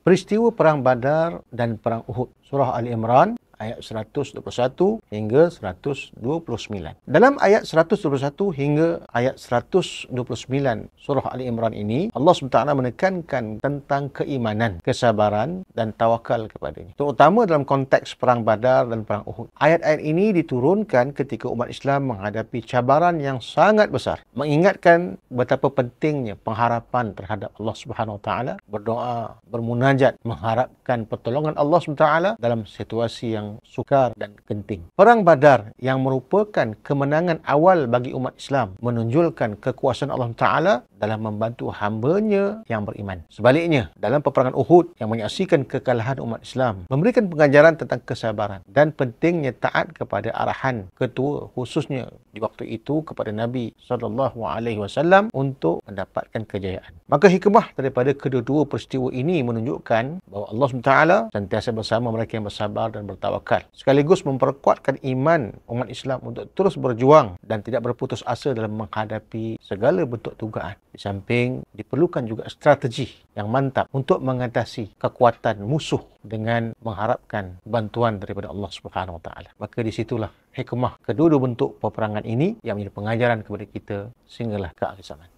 Peristiwa Perang Badar dan Perang Uhud. Surah Ali Imran ayat 121 hingga 129. Dalam ayat 121 hingga ayat 129 surah Ali Imran ini, Allah SWT menekankan tentang keimanan, kesabaran dan tawakal kepadanya, terutama dalam konteks Perang Badar dan Perang Uhud. Ayat-ayat ini diturunkan ketika umat Islam menghadapi cabaran yang sangat besar, mengingatkan betapa pentingnya pengharapan terhadap Allah SWT, berdoa, bermunajat, mengharapkan pertolongan Allah SWT dalam situasi yang sukar dan genting. Perang Badar yang merupakan kemenangan awal bagi umat Islam menunjukkan kekuasaan Allah Ta'ala dalam membantu hamba-Nya yang beriman. Sebaliknya, dalam peperangan Uhud yang menyaksikan kekalahan umat Islam, memberikan pengajaran tentang kesabaran dan pentingnya taat kepada arahan ketua, khususnya di waktu itu kepada Nabi SAW untuk mendapatkan kejayaan. Maka hikmah daripada kedua-dua peristiwa ini menunjukkan bahawa Allah SWT sentiasa bersama mereka yang bersabar dan bertawakal, sekaligus memperkuatkan iman umat Islam untuk terus berjuang dan tidak berputus asa dalam menghadapi segala bentuk tugaan. Di samping diperlukan juga strategi yang mantap untuk mengatasi kekuatan musuh dengan mengharapkan bantuan daripada Allah Subhanahu Wa Taala. Maka di situlah hikmah kedua-dua bentuk peperangan ini yang menjadi pengajaran kepada kita sehinggalah ke akhir zaman.